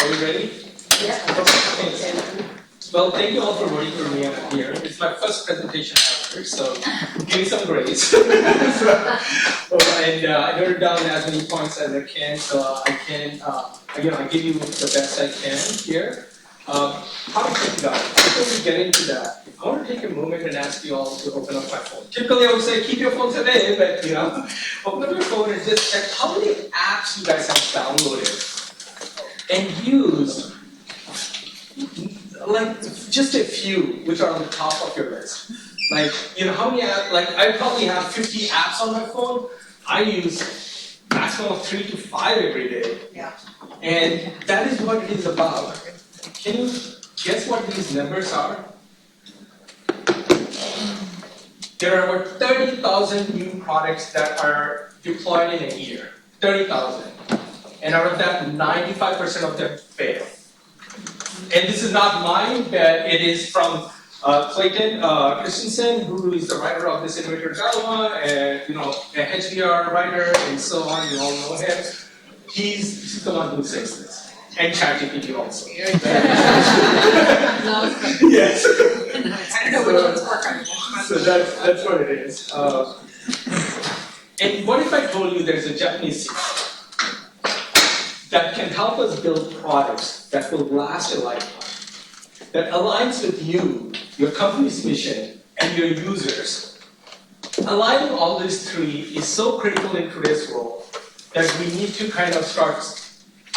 Are we ready? Yeah. Okay. Well, thank you all for voting for me here. It's my first presentation ever, so give me some grace. And I noted down as many points as I can, so I can, I give you the best I can here. How to Ikigai? Before we get into that, I want to take a moment and ask you all to open up my phone. Typically, I would say keep your phone today, but open up your phone and just check how many apps you guys have downloaded and used. Like just a few, which are on the top of your list. Like, how many apps? Like, I probably have 50 apps on my phone. I use maximum of 3 to 5 every day. Yeah. And that is what it is about. Can you guess what these numbers are? There are over 30,000 new products that are deployed in a year. 30,000. And out of that, 95% of them fail. And this is not mine, but it is from Clayton Christensen, who is the writer of this Innovator Dilemma, and a HDR writer, and so on. You all know him. He's the one who says this. And ChatGPT also. Yes. I know which one's working. So that's what it is. And what if I told you there's a Japanese secret that can help us build products that will last a lifetime, that aligns with you, your company's mission, and your users? Aligning all these three is so critical in today's world that we need to kind of start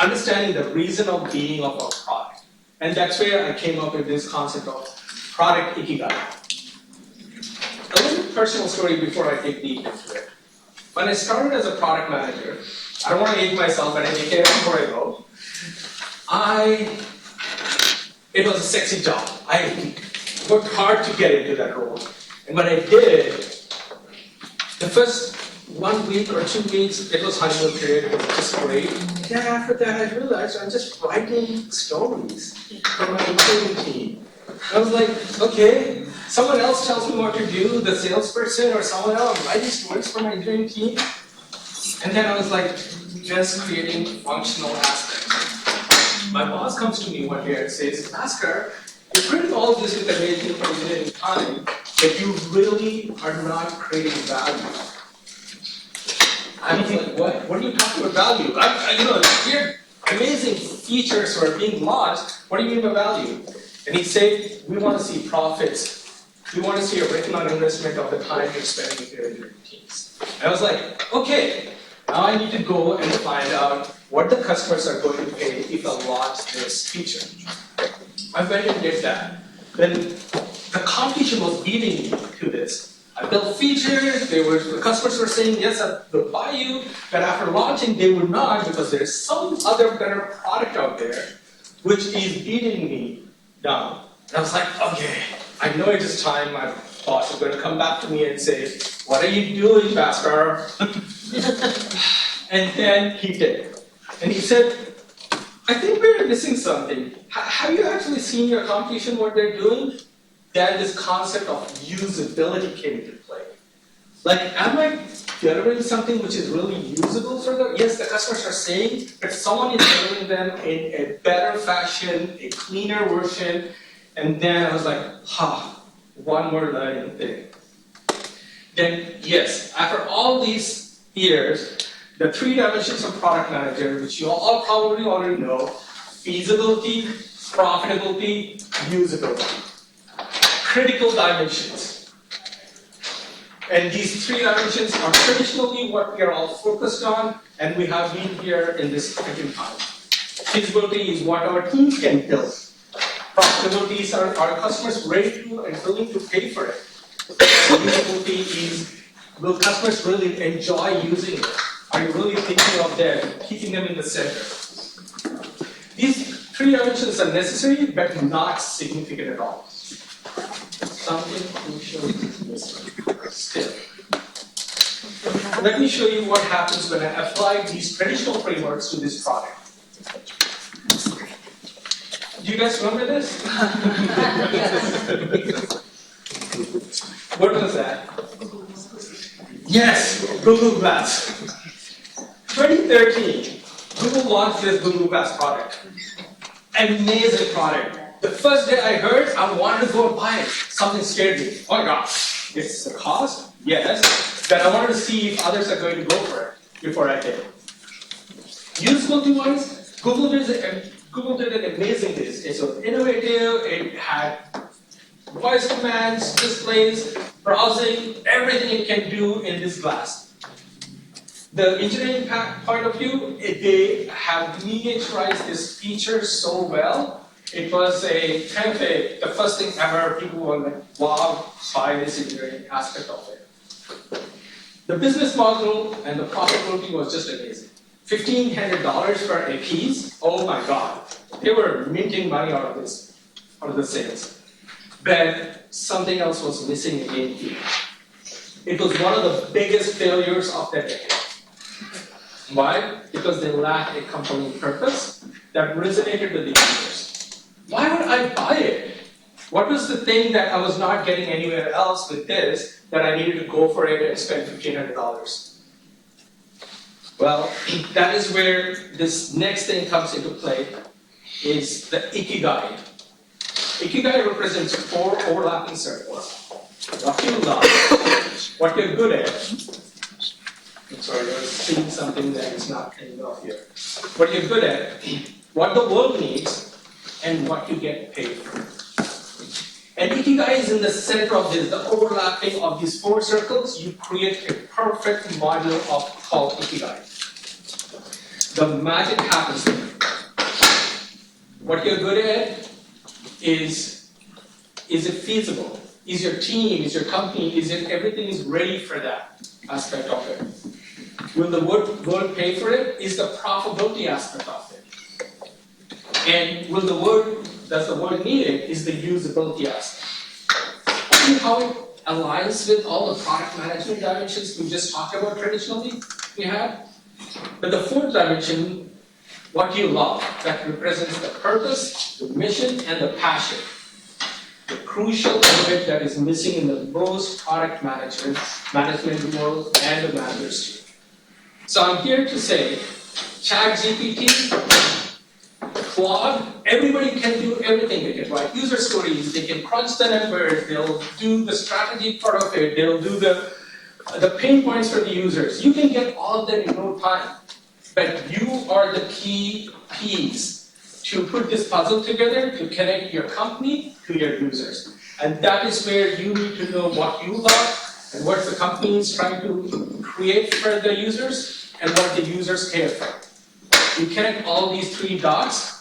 understanding the reason of being of our product. And that's where I came up with this concept of product Ikigai. A little personal story before I dig deep into it. When I started as a product manager, I don't want to age myself, but I take it before I go. It was a sexy job. I worked hard to get into that role. And when I did, the first 1 week or 2 weeks, it was honeymoon period, it was just great. Then after that, I realized I'm just writing stories for my engineering team. I was like, okay, someone else tells me what to do, the salesperson or someone else, writing stories for my engineering team. And then I was like, just creating functional aspects. My boss comes to me one day and says, Bhaskar, you're creating all of this with amazing engineering time, but you really are not creating value. I was like, what? What are you talking about value? Here, amazing features are being launched. What do you mean by value? And he said, we want to see profits. We want to see a return on investment of the time you're spending with your engineering teams. And I was like, okay, now I need to go and find out what the customers are going to pay if I launch this feature. I went and did that. Then the competition was beating me to this. I built features, the customers were saying, yes, I will buy you, but after launching, they would not because there's some other better product out there which is beating me down. And I was like, okay, I know it is time my boss is going to come back to me and say, what are you doing, Bhaskar? And then he did. And he said, I think we're missing something. Have you actually seen your competition, what they're doing? Then this concept of usability came into play. Like, am I delivering something which is really usable for them? Yes, the customers are saying, but someone is delivering them in a better fashion, a cleaner version. And then I was like, one more learning thing. Then, yes, after all these years, the 3 dimensions of product manager, which you all probably already know, feasibility, profitability, usability. Critical dimensions. And these 3 dimensions are traditionally what we are all focused on, and we have been here in this second time. Feasibility is what our teams can build. Profitability is are customers ready to and willing to pay for it. Usability is, will customers really enjoy using it? Are you really thinking of them, keeping them in the center? These 3 dimensions are necessary, but not significant at all. Something crucial is missing still. Let me show you what happens when I apply these traditional frameworks to this product. Do you guys remember this? What was that? Yes, Google Glass. 2013, Google launched this Google Glass product. Amazing product. The first day I heard, I wanted to go and buy it. Something scared me. Oh my gosh, it's a cost? Yes. Then I wanted to see if others are going to go for it before I did. Usability-wise, Google did an amazing this. It was innovative, it had voice commands, displays, browsing, everything it can do in this glass. The engineering point of view, they have miniaturized this feature so well. It was a kind of the first thing ever people were like, wow, by this engineering aspect of it. The business model and the profitability was just amazing. $1,500 for a piece, oh my God. They were minting money out of the sales. But something else was missing again here. It was one of the biggest failures of that decade. Why? Because they lacked a compelling purpose that resonated with the users. Why would I buy it? What was the thing that I was not getting anywhere else with this that I needed to go for it and spend $1,500? Well, that is where this next thing comes into play, is the Ikigai. Ikigai represents 4 overlapping circles. What you love, what you're good at. I'm sorry, I was seeing something that is not coming off here. What you're good at, what the world needs, and what you get paid for. And Ikigai is in the center of this, the overlapping of these 4 circles. You create a perfect model called Ikigai. The magic happens there. What you're good at is it feasible? Is your team, is your company, everything is ready for that aspect of it? Will the world pay for it? Is the profitability aspect of it? And does the world need it? Is the usability aspect? See how it aligns with all the product management dimensions we just talked about traditionally we had? But the 4th dimension, what you love, that represents the purpose, the mission, and the passion. The crucial element that is missing in the most product management world and the managers too. So I'm here to say, ChatGPT, Claude, everybody can do everything. They can write user stories, they can crunch the numbers, they'll do the strategy part of it, they'll do the pain points for the users. You can get all of them in no time. But you are the key piece to put this puzzle together to connect your company to your users. And that is where you need to know what you love and what the company is trying to create for the users and what the users care for. You connect all these 3 dots,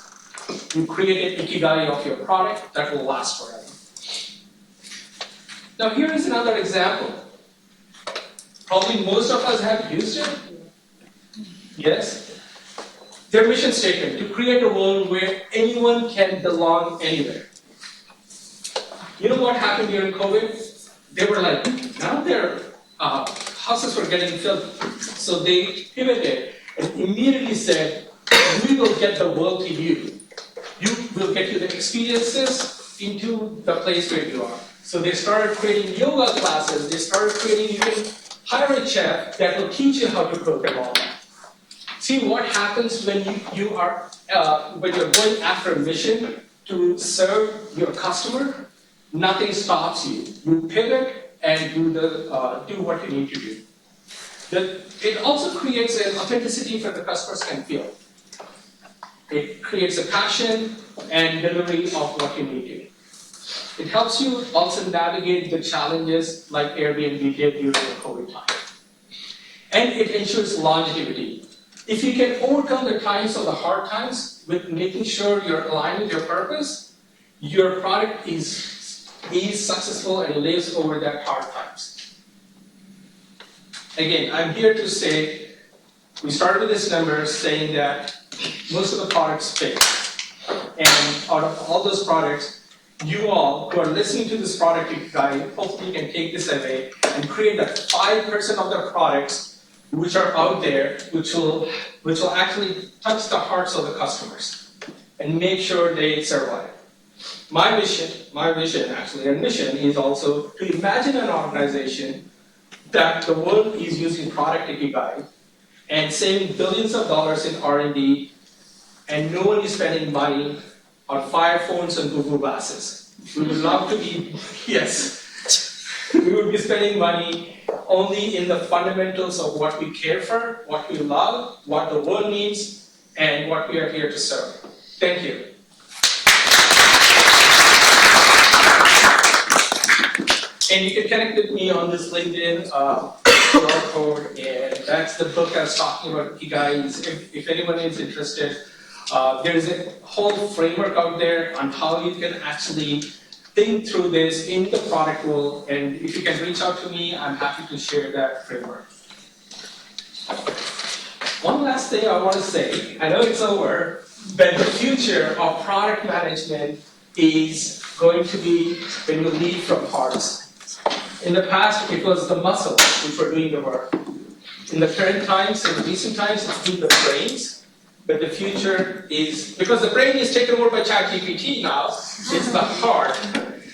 you create an Ikigai of your product that will last forever. Now here is another example. Probably most of us have used it. Yes? Their mission statement, to create a world where anyone can belong anywhere. You know what happened during COVID? They were like, now their houses were getting filled. So they pivoted and immediately said, we will get the world to you. You will get you the experiences into the place where you are. So they started creating yoga classes. They started creating, you can hire a chef that will teach you how to cook and all that. See what happens when you're going after a mission to serve your customer. Nothing stops you. You pivot and do what you need to do. It also creates an authenticity for the customers can feel. It creates a passion and delivery of what you need to. It helps you also navigate the challenges like Airbnb did during the COVID time. And it ensures longevity. If you can overcome the times of the hard times with making sure you're aligned with your purpose, your product is successful and lives over that hard times. Again, I'm here to say, we started with this number saying that most of the products fail. And out of all those products, you all who are listening to this product guide, hopefully you can take this away and create that 5% of the products which are out there, which will actually touch the hearts of the customers and make sure they survive. My vision actually, and mission is also to imagine an organization that the world is using product Ikigai and saving billions of dollars in R&D, and no one is spending money on Fire phones and Google Glasses. We would love to be, yes, we would be spending money only in the fundamentals of what we care for, what we love, what the world needs, and what we are here to serve. Thank you. And you can connect with me on this LinkedIn QR code, and that's the book I was talking about, Ikigai. If anyone is interested, there is a whole framework out there on how you can actually think through this in the product world, and if you can reach out to me, I'm happy to share that framework. One last thing I want to say, I know it's over, but the future of product management is going to be when you lead from hearts. In the past, it was the muscles which were doing the work. In the current times, in the recent times, it's been the brains. But the future is, because the brain is taken over by ChatGPT now, it's the heart.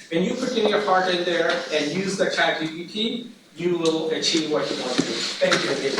When you put in your heart in there and use the ChatGPT, you will achieve what you want to do. Thank you again.